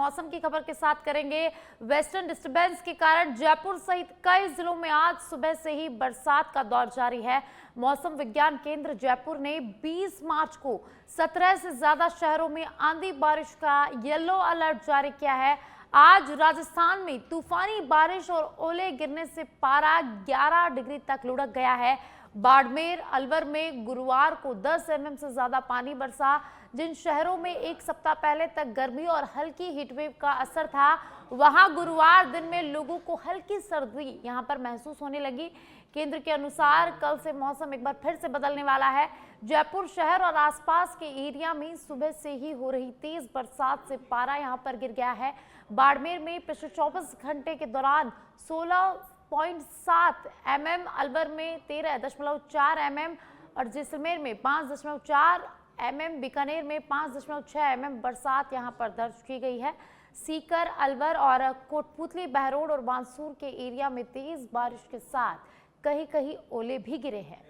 मौसम की खबर के साथ करेंगे। वेस्टर्न डिस्टर्बेंस के कारण जयपुर सहित कई जिलों में आज सुबह से ही बरसात का दौर जारी है। मौसम विज्ञान केंद्र जयपुर ने 20 मार्च को 17 से ज्यादा शहरों में आंधी बारिश का येलो अलर्ट जारी किया है। आज राजस्थान में तूफानी बारिश और ओले गिरने से पारा 11 डिग्री तक लुढ़क गया है। बाड़मेर, अलवर में गुरुवार को 10 एमएम से ज्यादा पानी बरसा। जिन शहरों में एक सप्ताह पहले तक गर्मी और हल्की हीटवेव का असर था, वहां गुरुवार दिन में लोगों को हल्की सर्दी यहां पर महसूस होने लगी। केंद्र के अनुसार कल से मौसम एक बार फिर से बदलने वाला है। जयपुर शहर और आसपास के एरिया में सुबह से ही हो रही तेज बरसात से पारा यहां पर गिर गया है। बाड़मेर में पिछले 24 घंटे के दौरान 16.7 एमएम, अलवर में 13.4 एमएम और जैसलमेर में 5.4 एमएम, बीकानेर में 5.6 एमएम बरसात यहां पर दर्ज की गई है। सीकर, अलवर और कोटपुतली, बहरोड और बांसुर के एरिया में तेज बारिश के साथ कहीं कहीं ओले भी गिरे हैं।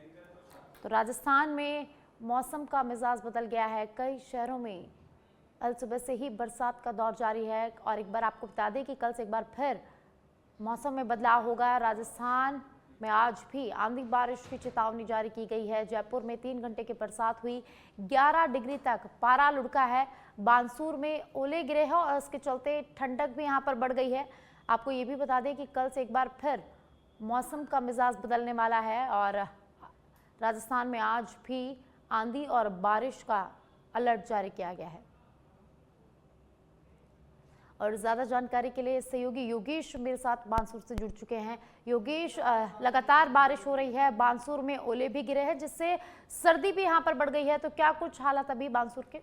तो राजस्थान में मौसम का मिजाज बदल गया है। कई शहरों में कल सुबह से ही बरसात का दौर जारी है और एक बार आपको बता दें कि कल से एक बार फिर मौसम में बदलाव होगा। राजस्थान में आज भी आंधी बारिश की चेतावनी जारी की गई है। जयपुर में 3 घंटे की बरसात हुई, 11 डिग्री तक पारा लुढ़का है। बांसुर में ओले गिरे हैं और इसके चलते ठंडक भी यहां पर बढ़ गई है। आपको ये भी बता दें कि कल से एक बार फिर मौसम का मिजाज बदलने वाला है और राजस्थान में आज भी आंधी और बारिश का अलर्ट जारी किया गया है। और ज्यादा जानकारी के लिए सहयोगी योगेश मेरे साथ बांसुर से जुड़ चुके हैं। योगेश, लगातार बारिश हो रही है, बांसुर में ओले भी गिरे हैं जिससे सर्दी भी यहां पर बढ़ गई है, तो क्या कुछ हालात अभी बांसुर के?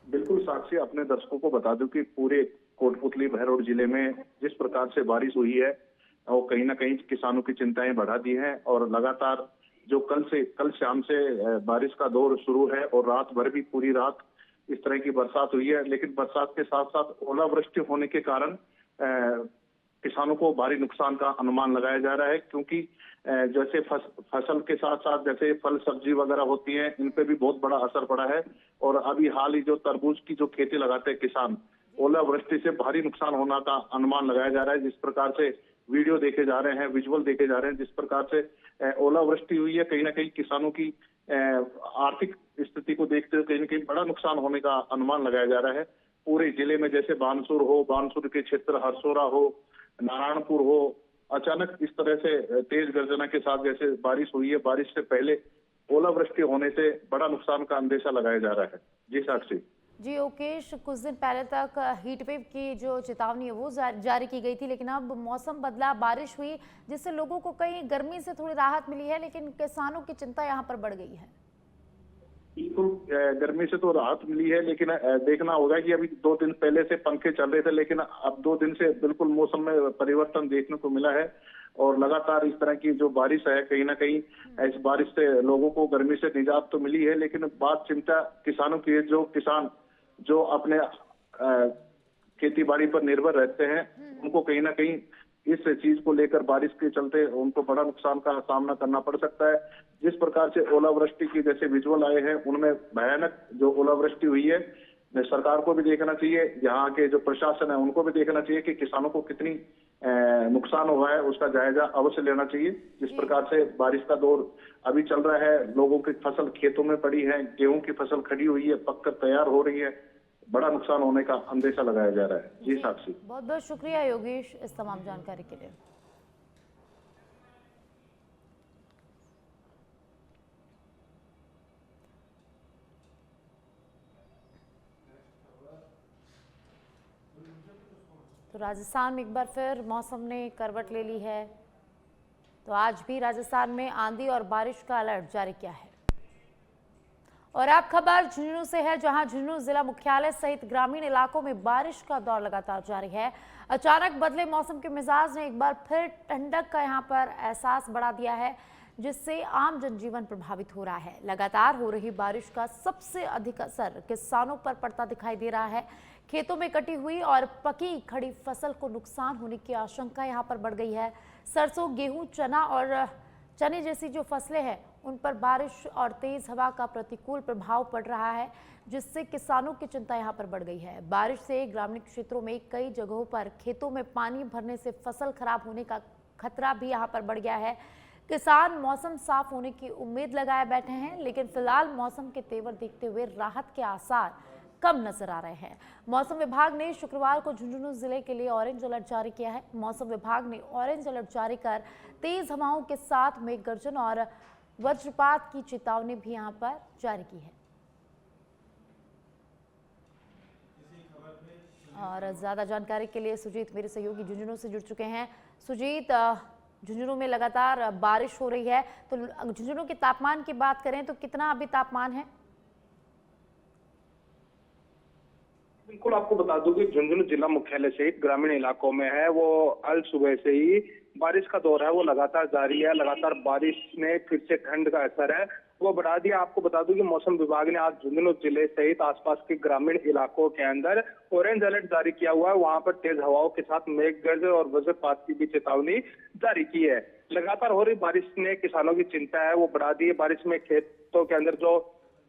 बिल्कुल साक्षी, अपने दर्शकों को बता दूं कि पूरे कोटपुतली, बहरोड जिले में जिस प्रकार से बारिश हुई है वो कहीं ना कहीं किसानों की चिंताएं बढ़ा दी है। और लगातार जो कल शाम से बारिश का दौर शुरू है और रात भर भी पूरी रात इस तरह की बरसात हुई है। लेकिन बरसात के साथ साथ ओलावृष्टि होने के कारण किसानों को भारी नुकसान का अनुमान लगाया जा रहा है, क्योंकि जैसे फसल के साथ साथ जैसे फल सब्जी वगैरह होती है, इन पे भी बहुत बड़ा असर पड़ा है। और अभी हाल ही जो तरबूज की जो खेती लगाते हैं किसान, ओलावृष्टि से भारी नुकसान होना का अनुमान लगाया जा रहा है। जिस प्रकार से वीडियो देखे जा रहे हैं, विजुअल देखे जा रहे हैं, जिस प्रकार से ओलावृष्टि हुई है, कहीं ना कहीं किसानों की आर्थिक स्थिति को देखते हुए कहीं ना कहीं बड़ा नुकसान होने का अनुमान लगाया जा रहा है। पूरे जिले में जैसे बानसूर के क्षेत्र हरसोरा हो, नारायणपुर हो, अचानक इस तरह से तेज गर्जना के साथ जैसे बारिश हुई है, बारिश से पहले ओलावृष्टि होने से बड़ा नुकसान का अंदेशा लगाया जा रहा है। जी साक्षी। जी योगेश, कुछ दिन पहले तक हीटवेव की जो चेतावनी है वो जारी की गई थी, लेकिन अब मौसम बदला, बारिश हुई जिससे लोगों को कहीं गर्मी से थोड़ी राहत मिली है, लेकिन किसानों की चिंता यहाँ पर बढ़ गई है। बिल्कुल, गर्मी से तो राहत मिली है, लेकिन देखना होगा कि अभी 2 दिन पहले से पंखे चल रहे थे, लेकिन अब 2 दिन से बिल्कुल मौसम में परिवर्तन देखने को मिला है। और लगातार इस तरह की जो बारिश है, कहीं ना कहीं इस बारिश से लोगों को गर्मी से निजात तो मिली है, लेकिन बात चिंता किसानों की है। जो किसान जो अपने खेती बाड़ी पर निर्भर रहते हैं, उनको कहीं ना कहीं इस चीज को लेकर बारिश के चलते उनको बड़ा नुकसान का सामना करना पड़ सकता है। जिस प्रकार से ओलावृष्टि की जैसे विजुअल आए हैं, उनमें भयानक जो ओलावृष्टि हुई है, सरकार को भी देखना चाहिए, यहाँ के जो प्रशासन है उनको भी देखना चाहिए कि किसानों को कितनी नुकसान हुआ है, उसका जायजा अवश्य लेना चाहिए। जिस प्रकार से बारिश का दौर अभी चल रहा है, लोगों की फसल खेतों में पड़ी है, गेहूं की फसल खड़ी हुई है, पककर तैयार हो रही है, बड़ा नुकसान होने का अंदेशा लगाया जा रहा है। जी साक्षी, बहुत बहुत शुक्रिया योगेश इस तमाम जानकारी के लिए। तो राजस्थान में एक बार फिर मौसम ने करवट ले ली है। तो आज भी राजस्थान में आंधी और बारिश का अलर्ट जारी किया है। और अब खबर झुंझुनू से है, जहां झुंझुनू जिला मुख्यालय सहित ग्रामीण इलाकों में बारिश का दौर लगातार जारी है। अचानक बदले मौसम के मिजाज ने एक बार फिर ठंडक का यहां पर एहसास बढ़ा दिया है, जिससे आम जनजीवन प्रभावित हो रहा है। लगातार हो रही बारिश का सबसे अधिक असर किसानों पर पड़ता दिखाई दे रहा है। खेतों में कटी हुई और पकी खड़ी फसल को नुकसान होने की आशंका यहां पर बढ़ गई है। सरसों, गेहूं, चना और चने जैसी जो फसलें हैं उन पर बारिश और तेज हवा का प्रतिकूल प्रभाव पड़ रहा है, जिससे किसानों की चिंता यहां पर बढ़ गई है। बारिश से ग्रामीण क्षेत्रों में कई जगहों पर खेतों में पानी भरने से फसल खराब होने का खतरा भी यहां पर बढ़ गया है। किसान मौसम साफ होने की उम्मीद लगाए बैठे हैं, लेकिन फिलहाल मौसम के तेवर देखते हुए राहत के आसार कम नजर आ रहे हैं। मौसम विभाग ने शुक्रवार को झुंझुनू जिले के लिए ऑरेंज अलर्ट जारी किया है। मौसम विभाग ने ऑरेंज अलर्ट जारी कर तेज हवाओं के साथ मेघ गर्जन और वज्रपात की चेतावनी भी यहां पर जारी की है। और ज्यादा जानकारी के लिए सुजीत मेरे सहयोगी झुंझुनू से जुड़ चुके हैं। सुजीत, झुंझुनू में लगातार बारिश हो रही है, तो झुंझुनू के तापमान की बात करें तो कितना अभी तापमान है? बिल्कुल, आपको बता दूं कि झुंझुनू जिला मुख्यालय सहित ग्रामीण इलाकों में है वो अल सुबह से ही बारिश का दौर है वो लगातार जारी है। लगातार बारिश ने फिर से ठंड का असर है वो बढ़ा दिया। आपको बता दूं कि मौसम विभाग ने आज झुंझुनू जिले सहित आसपास के ग्रामीण इलाकों के अंदर ऑरेंज अलर्ट जारी किया हुआ है। वहां पर तेज हवाओं के साथ मेघ गर्जन और वज्रपात की भी चेतावनी जारी की है। लगातार हो रही बारिश ने किसानों की चिंता है वो बढ़ा दी है। बारिश में खेतों के अंदर जो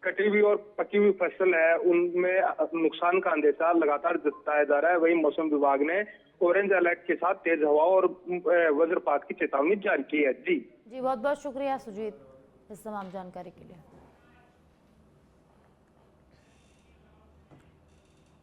कटी हुई और पकी हुई फसल है उनमें नुकसान का अंदेशा लगातार जताया जा रहा है। वहीं मौसम विभाग ने ऑरेंज अलर्ट के साथ तेज हवा और वज्रपात की चेतावनी जारी की है। जी बहुत बहुत शुक्रिया सुजीत इस तमाम जानकारी के लिए।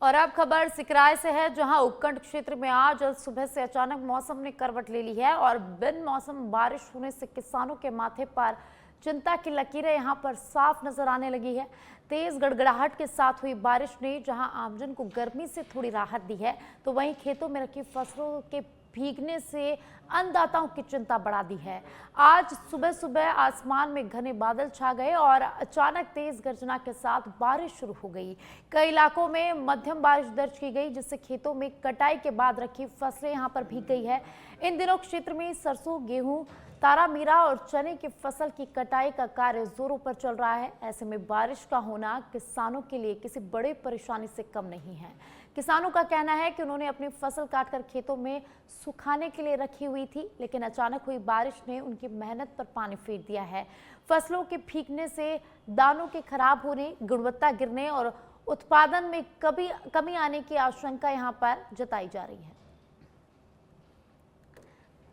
और अब खबर सिकराय से है, जहां उपखंड क्षेत्र में आज सुबह से अचानक मौसम ने करवट ले ली है और बिन मौसम बारिश होने से किसानों के माथे पर चिंता की लकीरें यहां पर साफ नजर आने लगी है। तेज गड़गड़ाहट के साथ हुई बारिश ने जहां आमजन को गर्मी से थोड़ी राहत दी है, तो वहीं खेतों में रखी फसलों के भीगने से अन्नदाताओं की चिंता बढ़ा दी है। आज सुबह सुबह आसमान में घने बादल छा गए और अचानक तेज गर्जना के साथ बारिश शुरू हो गई। कई इलाकों में मध्यम बारिश दर्ज की गई, जिससे खेतों में कटाई के बाद रखी फसलें यहां पर भीग गई है। इन दिनों क्षेत्र में सरसों, गेहूं, तारा मीरा और चने की फसल की कटाई का कार्य जोरों पर चल रहा है। ऐसे में बारिश का होना किसानों के लिए किसी बड़ी परेशानी से कम नहीं है। किसानों का कहना है कि उन्होंने अपनी फसल काटकर खेतों में सुखाने के लिए रखी हुई थी, लेकिन अचानक हुई बारिश ने उनकी मेहनत पर पानी फेर दिया है। फसलों के भीगने से दानों के खराब होने, गुणवत्ता गिरने और उत्पादन में कमी आने की आशंका यहाँ पर जताई जा रही है।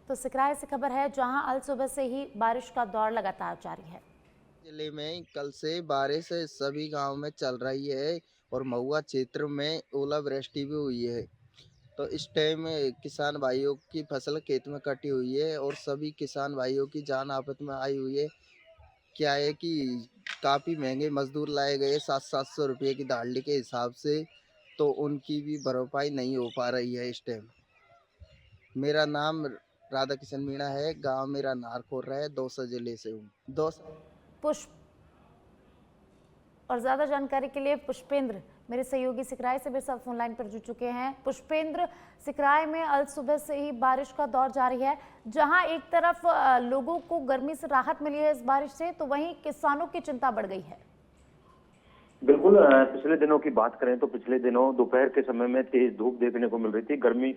तो सिकराय से खबर है, जहां अल सुबह से ही बारिश का दौर लगातार जारी है। जिले में कल से बारिश सभी गांव में चल रही है और महुआ क्षेत्र में ओलावृष्टि भी हुई है। तो इस टाइम किसान भाइयों की फसल खेत में कटी हुई है और सभी किसान भाइयों की जान आफत में आई हुई है। क्या है कि काफ़ी महंगे मजदूर लाए गए 700 रुपये की दाढ़ी के हिसाब से, तो उनकी भी भरपाई नहीं हो पा रही है इस टाइम। मेरा नाम राधा किशन मीणा है, गांव मेरा नारखोर है, दौसा जिले से हूँ। पुष्प और ज्यादा जानकारी के लिए पुष्पेंद्र मेरे सहयोगी सिकराय से मेरे साथ फोन लाइन पर जुड़ चुके हैं। पुष्पेंद्र, सिकराय में अल सुबह से ही बारिश का दौर जारी है, जहां एक तरफ लोगों को गर्मी से राहत मिली है इस बारिश से, तो वहीं किसानों की चिंता बढ़ गई है। बिल्कुल, पिछले दिनों की बात करें तो पिछले दिनों दोपहर के समय में तेज धूप देखने को मिल रही थी। गर्मी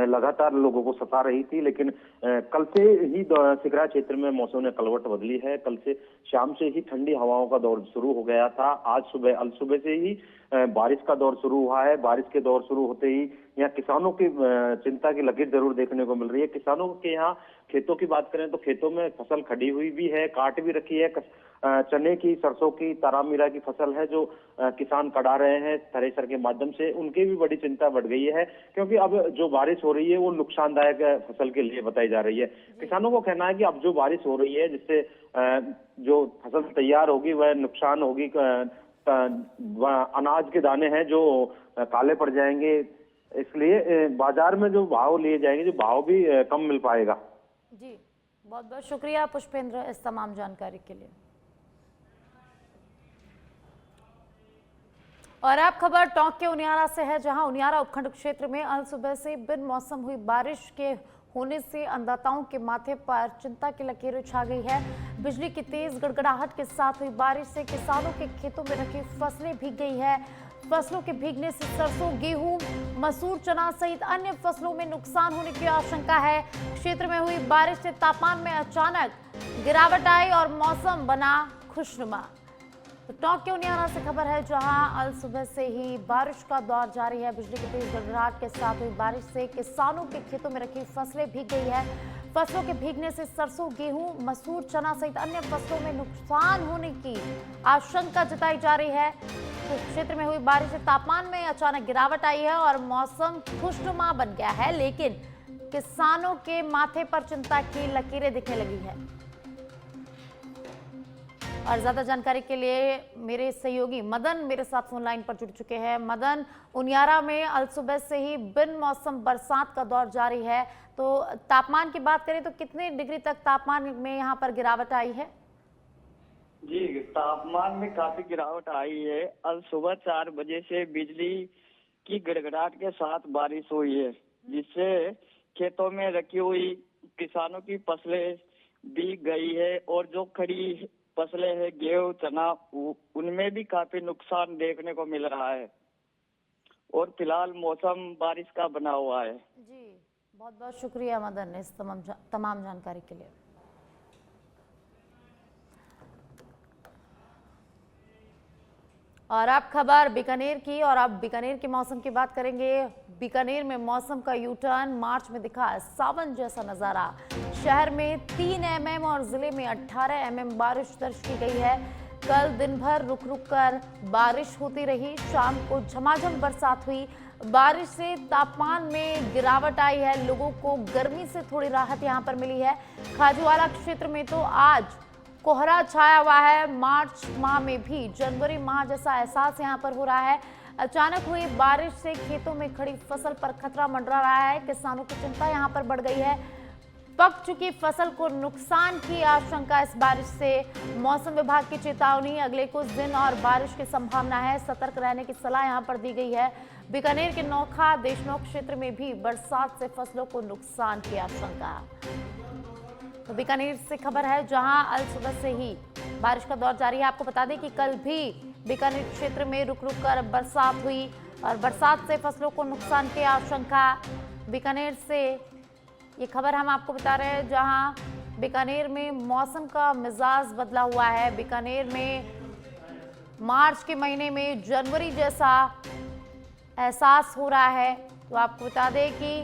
लगातार लोगों को सता रही थी, लेकिन कल से ही सिकराय क्षेत्र में मौसम ने कलवट बदली है। कल से शाम से ही ठंडी हवाओं का दौर शुरू हो गया था। आज सुबह अल सुबह से ही बारिश का दौर शुरू हुआ है। बारिश के दौर शुरू होते ही यहाँ किसानों की चिंता की लकीर जरूर देखने को मिल रही है। किसानों के यहाँ खेतों की बात करें तो खेतों में फसल खड़ी हुई भी है, काट भी रखी है। चने की, सरसों की, तारा मीरा की फसल है जो किसान कटा रहे हैं थ्रेसर के माध्यम से। उनकी भी बड़ी चिंता बढ़ गई है, क्योंकि अब जो बारिश हो रही है वो नुकसानदायक फसल के लिए बताई जा रही है। किसानों को कहना है कि अब जो बारिश हो रही है जिससे जो फसल तैयार होगी वह नुकसान होगी। अनाज के दाने हैं जो काले पड़ जाएंगे, इसलिए बाजार में जो भाव लिए जाएंगे, जो भाव भी कम मिल पाएगा। जी बहुत बहुत शुक्रिया पुष्पेंद्र इस तमाम जानकारी के लिए। और अब खबर टोंक के उनियारा से है, जहां उनियारा उपखंड क्षेत्र में अल सुबह से बिन मौसम हुई बारिश के होने से अन्नदाताओं के माथे पर चिंता की लकीरें छा गई है। बिजली की तेज गड़गड़ाहट के साथ हुई बारिश से किसानों के खेतों में रखी फसलें भीग गई है। फसलों के भीगने से सरसों, गेहूं, मसूर, चना सहित अन्य फसलों में नुकसान होने की आशंका है। क्षेत्र में हुई बारिश से तापमान में अचानक गिरावट आई और मौसम बना खुशनुमा। तो टोंक के उनियारा से खबर है, जहां अल सुबह से ही बारिश का दौर जारी है। बिजली की तेज गड़गड़ाहट के साथ हुई बारिश से किसानों के खेतों में रखी फसलें भीग गई है। फसलों के भीगने से सरसों, गेहूं, मसूर, चना सहित अन्य फसलों में नुकसान होने की आशंका जताई जा रही है। तो क्षेत्र में हुई बारिश से तापमान में अचानक गिरावट आई है और मौसम खुशनुमा बन गया है, लेकिन किसानों के माथे पर चिंता की लकीरें दिखने लगी है। और ज्यादा जानकारी के लिए मेरे सहयोगी मदन मेरे साथ फोन लाइन पर जुड़ चुके हैं। मदन, उनियारा में अल सुबह से ही बिन मौसम बरसात का दौर जारी है, तो तापमान की बात करें तो कितने डिग्री तक तापमान में यहाँ पर गिरावट आई है? जी, तापमान में काफी गिरावट आई है। अल सुबह 4 बजे से बिजली की गड़गड़ाहट के साथ बारिश हुई है, जिससे खेतों में रखी हुई किसानों की फसलें भीग गई है और जो खड़ी फसलें हैं, गेहूं, चना, उनमें भी काफी नुकसान देखने को मिल रहा है। और फिलहाल मौसम बारिश का बना हुआ है। जी, बहुत बहुत शुक्रिया मदन इस तमाम जानकारी के लिए। और अब खबर बीकानेर की, और अब बीकानेर के मौसम की बात करेंगे। बीकानेर में मौसम का यू टर्न, मार्च में दिखा सावन जैसा नजारा। शहर में 3 mm और जिले में 18 mm बारिश दर्ज की गई है। कल दिन भर रुक रुक कर बारिश होती रही, शाम को झमाझम बरसात हुई। बारिश से तापमान में गिरावट आई है, लोगों को गर्मी से थोड़ी राहत यहां पर मिली है। खाजूवाला क्षेत्र में तो आज कोहरा छाया हुआ है। मार्च माह में भी जनवरी माह जैसा एहसास यहां पर हो रहा है। अचानक हुई बारिश से खेतों में खड़ी फसल पर खतरा मंडरा रहा है। किसानों की चिंता यहां पर बढ़ गई है। पक चुकी फसल को नुकसान की आशंका इस बारिश से। मौसम विभाग की चेतावनी, अगले कुछ दिन और बारिश की संभावना है। सतर्क रहने की सलाह यहां पर दी गई है। बीकानेर के नोखा, देशनोक क्षेत्र में भी बरसात से फसलों को नुकसान की आशंका। तो बीकानेर से खबर है, जहां अल सुबह से ही बारिश का दौर जारी है। आपको बता दें कि कल भी बीकानेर क्षेत्र में रुक रुक कर बरसात हुई और बरसात से फसलों को नुकसान की आशंका। बीकानेर से ये खबर हम आपको बता रहे हैं, जहां बीकानेर में मौसम का मिजाज बदला हुआ है। बीकानेर में मार्च के महीने में जनवरी जैसा एहसास हो रहा है। तो आपको बता दें कि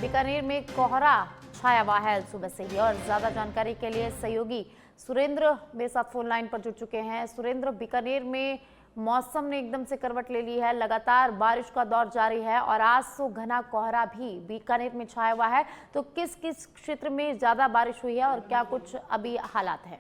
बीकानेर में कोहरा छाया हुआ है सुबह से ही। और ज्यादा जानकारी के लिए सहयोगी सुरेंद्र मेरे साथ फोन लाइन पर जुड़ चुके हैं। सुरेंद्र, बीकानेर में मौसम ने एकदम से करवट ले ली है, लगातार बारिश का दौर जारी है और आज तो घना कोहरा भी बीकानेर में छाया हुआ है। तो किस किस क्षेत्र में ज्यादा बारिश हुई है और क्या कुछ अभी हालात है?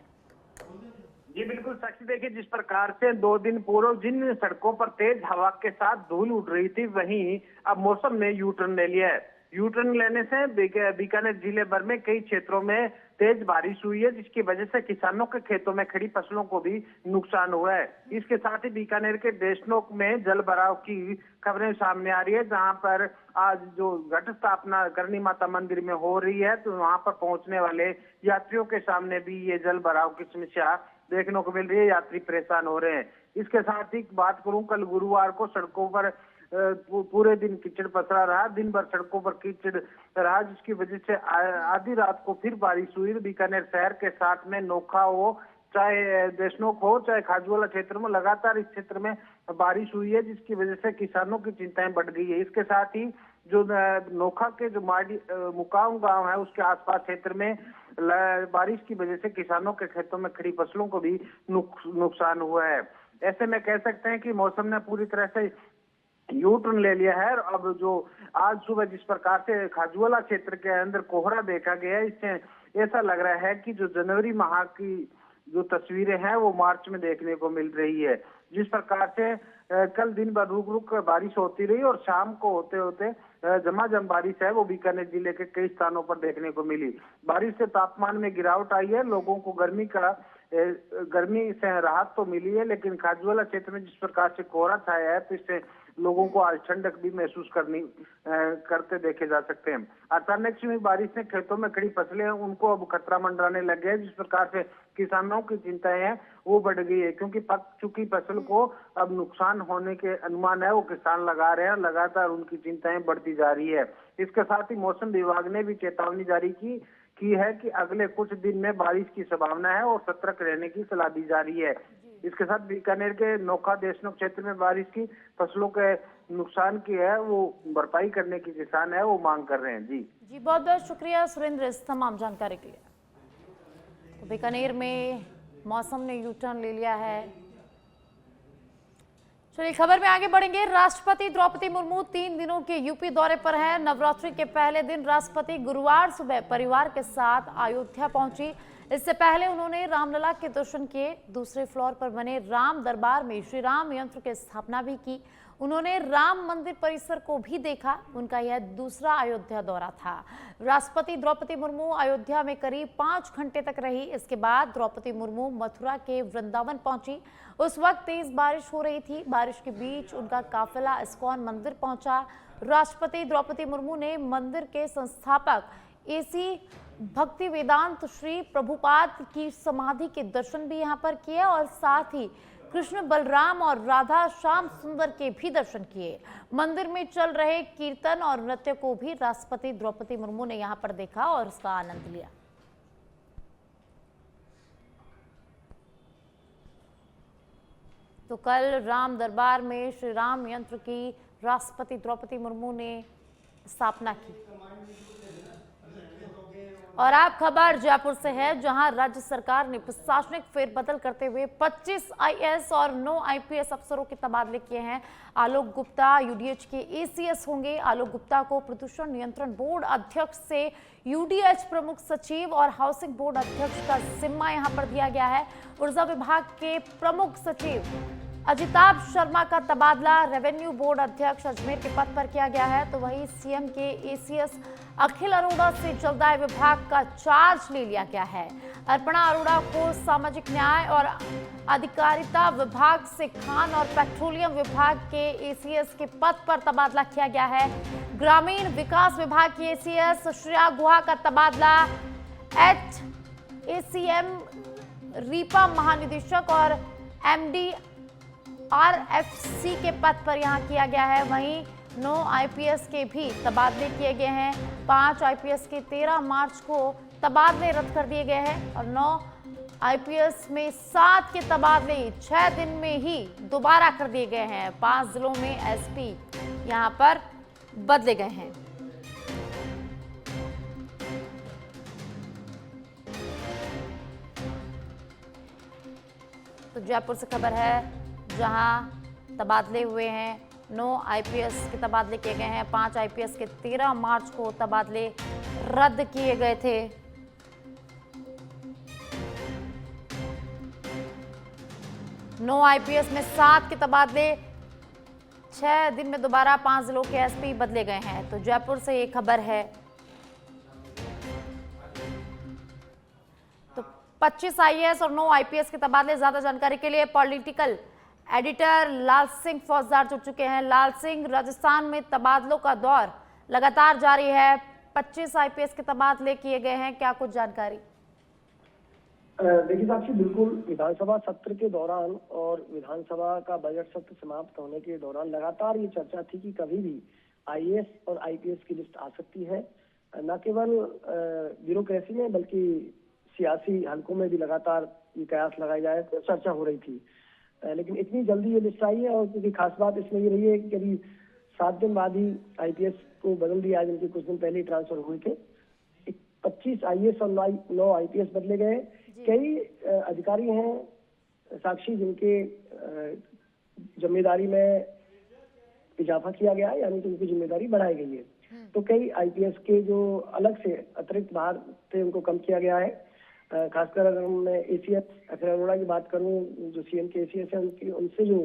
जी बिल्कुल साक्षी, देखिए जिस प्रकार से 2 दिन पूर्व जिन सड़कों पर तेज हवा के साथ धूल उड़ रही थी, वहीं अब मौसम ने यू टर्न ले लिया है। यू टर्न लेने से बीकानेर जिले भर में कई क्षेत्रों में तेज बारिश हुई है, जिसकी वजह से किसानों के खेतों में खड़ी फसलों को भी नुकसान हुआ है। इसके साथ ही बीकानेर के देशनोक में जल भराव की खबरें सामने आ रही है, जहां पर आज जो घट स्थापना करणी माता मंदिर में हो रही है, तो वहां पर पहुंचने वाले यात्रियों के सामने भी ये जल भराव की समस्या देखने को मिल रही है। यात्री परेशान हो रहे हैं। इसके साथ ही बात करूं, कल गुरुवार को सड़कों पर पूरे दिन कीचड़ पसरा रहा, दिन भर सड़कों पर कीचड़ रहा, जिसकी वजह से आधी रात को फिर बारिश हुई। बीकानेर शहर के साथ में नोखा हो, चाहे देशनोक हो, चाहे खाजूवाला क्षेत्र में लगातार इस क्षेत्र में बारिश हुई है, जिसकी वजह से किसानों की चिंताएं बढ़ गई है। इसके साथ ही जो नोखा के जो माडी मुकाम गांव है, उसके आसपास क्षेत्र में बारिश की वजह से किसानों के खेतों में खड़ी फसलों को भी नुकसान हुआ है। ऐसे में कह सकते हैं कि मौसम ने पूरी तरह से यू टर्न ले लिया है। अब जो आज सुबह जिस प्रकार से खाजूवाला क्षेत्र के अंदर कोहरा देखा गया है, इससे ऐसा लग रहा है कि जो जनवरी माह की जो तस्वीरें हैं वो मार्च में देखने को मिल रही है। जिस प्रकार से कल दिन भर रुक रुक कर बारिश होती रही और शाम को होते होते झमाझम बारिश है वो बीकानेर जिले के कई स्थानों पर देखने को मिली। बारिश से तापमान में गिरावट आई है, लोगों को गर्मी से राहत तो मिली है, लेकिन खाजूवाला क्षेत्र में जिस प्रकार से कोहरा छाया है, तो इससे लोगों को आज ठंडक भी महसूस करते देखे जा सकते हैं। अचानक से हुई बारिश ने खेतों में खड़ी फसलें उनको अब खतरा मंडराने लग गया है। जिस प्रकार से किसानों की चिंताएं हैं वो बढ़ गई है, क्योंकि पक चुकी फसल को अब नुकसान होने के अनुमान है वो किसान लगा रहे हैं। लगातार उनकी चिंताएं बढ़ती जा रही है। इसके साथ ही मौसम विभाग ने भी चेतावनी जारी की है कि अगले कुछ दिन में बारिश की संभावना है और सतर्क रहने की सलाह दी जा रही है। इसके साथ बीकानेर के नोखा देशनोक क्षेत्र में बारिश की फसलों के नुकसान की है वो भरपाई करने की किसान है वो मांग कर रहे हैं। जी बहुत बहुत शुक्रिया सुरेंद्र इस तमाम जानकारी के लिए। तो बीकानेर में मौसम ने यू टर्न ले लिया है। चलिए खबर में आगे बढ़ेंगे। राष्ट्रपति द्रौपदी मुर्मू 3 दिनों के यूपी दौरे पर हैं। नवरात्रि के पहले दिन राष्ट्रपति गुरुवार सुबह परिवार के साथ अयोध्या पहुंची। इससे पहले उन्होंने रामलला के दर्शन किए। दूसरे फ्लोर पर बने राम दरबार में श्री राम यंत्र की स्थापना भी की। उन्होंने राम मंदिर परिसर को भी देखा। उनका यह दूसरा अयोध्या दौरा था। राष्ट्रपति द्रौपदी मुर्मू अयोध्या में करीब 5 घंटे तक रही। इसके बाद द्रौपदी मुर्मू मथुरा के वृंदावन पहुंची। उस वक्त तेज बारिश हो रही थी। बारिश के बीच उनका काफिला इस्कॉन मंदिर पहुंचा। राष्ट्रपति द्रौपदी मुर्मू ने मंदिर के संस्थापक एसी भक्ति वेदांत श्री प्रभुपाद की समाधि के दर्शन भी यहां पर किए और साथ ही कृष्ण बलराम और राधा श्याम सुंदर के भी दर्शन किए। मंदिर में चल रहे कीर्तन और नृत्य को भी राष्ट्रपति द्रौपदी मुर्मू ने यहां पर देखा और उसका आनंद लिया। तो कल राम दरबार में श्री राम यंत्र की राष्ट्रपति द्रौपदी मुर्मू ने स्थापना की। और आप खबर जयपुर से है, जहां राज्य सरकार ने प्रशासनिक फेरबदल करते हुए 25 आईएएस और 9 आईपीएस अफसरों के तबादले किए हैं। आलोक गुप्ता यूडीएच के एसीएस होंगे। आलोक गुप्ता को प्रदूषण नियंत्रण बोर्ड अध्यक्ष से यूडीएच प्रमुख सचिव और हाउसिंग बोर्ड अध्यक्ष का जिम्मा यहां पर दिया गया है। ऊर्जा विभाग के प्रमुख सचिव अजिताभ शर्मा का तबादला रेवेन्यू बोर्ड अध्यक्ष अजमेर के पद पर किया गया है। तो वहीं सीएम के एसीएस अखिल अरोड़ा से जलदाय विभाग का चार्ज ले लिया गया है। अर्पणा अरोड़ा को सामाजिक न्याय और अधिकारिता विभाग से खान और पेट्रोलियम विभाग के एसीएस के पद पर तबादला किया गया है। ग्रामीण विकास विभाग की एसीएस श्रेया गुहा का तबादला एचएसीएम रीपा महानिदेशक और एमडी आरएफसी के पद पर यहां किया गया है। वहीं 9 आईपीएस के भी तबादले किए गए हैं। 5 आईपीएस के 13 मार्च को तबादले रद्द कर दिए गए हैं और 9 आईपीएस में 7 के तबादले 6 दिन में ही दोबारा कर दिए गए हैं। 5 जिलों में एसपी यहां पर बदले गए हैं। तो जयपुर से खबर है, जहां तबादले हुए हैं। 9 आईपीएस के तबादले किए गए हैं। 5 आईपीएस के 13 मार्च को तबादले रद्द किए गए थे। नौ आईपीएस में 7 के तबादले 6 दिन में दोबारा 5 जिलों के एसपी बदले गए हैं। तो जयपुर से ये खबर है। तो 25 आईएएस और 9 आईपीएस के तबादले। ज्यादा जानकारी के लिए पॉलिटिकल एडिटर लाल सिंह फौजदार जुड़ चुके हैं। लाल सिंह, राजस्थान में तबादलों का दौर लगातार जारी है। 25 आईपीएस के तबादले किए गए हैं, क्या कुछ जानकारी? देखिए साक्षी, बिल्कुल विधानसभा सत्र के दौरान और विधानसभा का बजट सत्र समाप्त होने के दौरान लगातार ये चर्चा थी कि कभी भी आईएएस और आईपीएस की लिस्ट आ सकती है। न केवल ब्यूरोक्रेसी में बल्कि सियासी हलकों में भी लगातार ये कयास लगाई जाए तो चर्चा हो रही थी। लेकिन इतनी जल्दी ये लिस्ट आई है और क्योंकि खास बात इसमें ये रही है कि करीब 7 दिन बाद ही आईपीएस को बदल दिया, जिनके कुछ दिन पहले ही ट्रांसफर हुए थे। 25 आईएएस और 9 आईपीएस बदले गए। कई अधिकारी हैं साक्षी जिनके जिम्मेदारी में इजाफा किया गया है, यानी कि उनकी जिम्मेदारी बढ़ाई गई है। तो कई आईपीएस के जो अलग से अतिरिक्त भार थे उनको कम किया गया है। खासकर अगर मैं एसीएस अखिल अरोड़ा की बात करूं, जो सीएम के एसीएस है, उनसे जो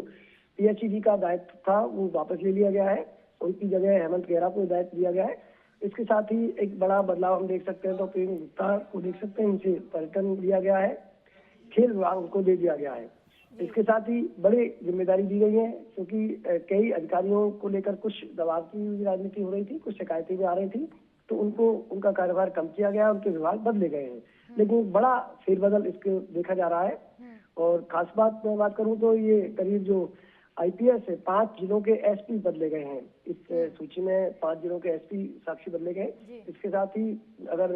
पीएचईडी का दायित्व था वो वापस ले लिया गया है। उनकी जगह हेमंत खेरा को दायित्व दिया गया है। इसके साथ ही एक बड़ा बदलाव हम देख सकते हैं, तो प्रेम गुप्ता को देख सकते हैं, इनसे पर्यटन दिया गया है। खेल विभाग को दे दिया गया है। इसके साथ ही बड़ी जिम्मेदारी दी गई है, क्योंकि कई अधिकारियों को लेकर कुछ दबाव की राजनीति हो रही थी, कुछ शिकायतें भी आ रही थी, तो उनको उनका कार्यभार कम किया गया, उनके विभाग बदले गए हैं। लेकिन बड़ा फेरबदल इसको देखा जा रहा है। और खास बात मैं बात करूं तो ये करीब जो आईपीएस है, 5 जिलों के एसपी बदले गए हैं। इस सूची में 5 जिलों के एसपी साक्षी बदले गए। इसके साथ ही अगर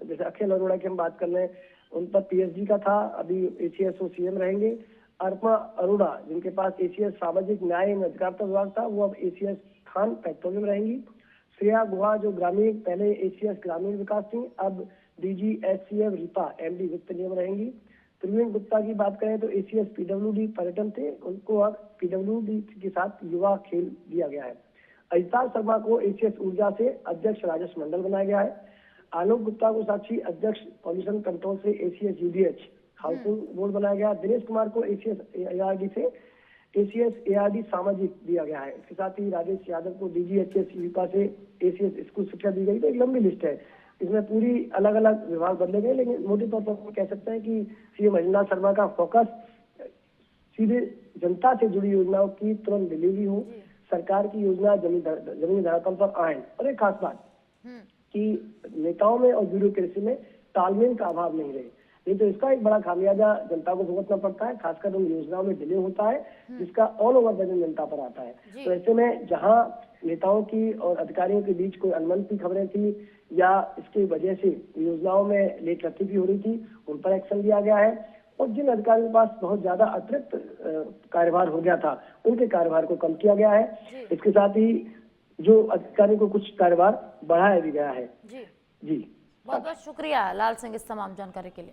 जैसे अखिल अरोड़ा की हम बात कर लें, उन पर पीएसजी का था, अभी एसीएस वो सीएम रहेंगे। अर्पणा अरोड़ा जिनके पास एसीएस सामाजिक न्याय एवं अधिकारिता विभाग था, वो अब एसीएस खान पेट्रोलियम रहेंगी। श्रेया गुहा जो ग्रामीण, पहले एसीएस ग्रामीण विकास थी, अब डीजी एससीएफ रिपा एमडी वित्त नियम रहेंगी। त्रिवेणी गुप्ता की बात करें तो एसीएस पीडब्ल्यूडी पर्यटन थे, उनको अब पीडब्ल्यूडी के साथ युवा खेल दिया गया है। अजिताभ शर्मा को एसीएस ऊर्जा से अध्यक्ष राजस्व मंडल बनाया गया है। आलोक गुप्ता को साक्षी अध्यक्ष पॉल्यूशन कंट्रोल से एसीएस यूडीएच हाउसिंग बोर्ड बनाया गया। दिनेश कुमार को एसीएस एआरडी से एसीएस एआरडी सामाजिक दिया गया है। इसके साथ ही राजेश यादव को डीजीएचएस यूपा से एसीएस स्कूल शिक्षा दी गई। तो एक लंबी लिस्ट है, इसमें पूरी अलग अलग विभाग बदले गए, लेकिन मोटे तौर पर हम कह सकते हैं कि सीएम अजिताभ शर्मा का फोकस सीधे जनता से जुड़ी योजनाओं की तुरंत डिलीवरी हो, सरकार की योजना जमीनी धरातल पर आए। और एक खास बात कि नेताओं में और ब्यूरोक्रेसी में तालमेल का अभाव नहीं रहे, नहीं तो इसका एक बड़ा खामियाजा जनता को भुगतना पड़ता है। खासकर उन योजनाओं में डिले होता है, जिसका ऑल ओवर बर्डन जनता पर आता है। तो ऐसे में जहां नेताओं की और अधिकारियों के बीच कोई अनबन की खबरें थी या इसकी वजह से योजनाओं में लेट लतीफी हो रही थी, उन पर एक्शन लिया गया है। और जिन अधिकारियों के पास बहुत ज्यादा अतिरिक्त कार्यभार हो गया था, उनके कार्यभार को कम किया गया है। इसके साथ ही जो अधिकारियों को कुछ कार्यभार बढ़ाया भी गया है। जी जी, बहुत बहुत शुक्रिया लाल सिंह इस तमाम जानकारी के लिए।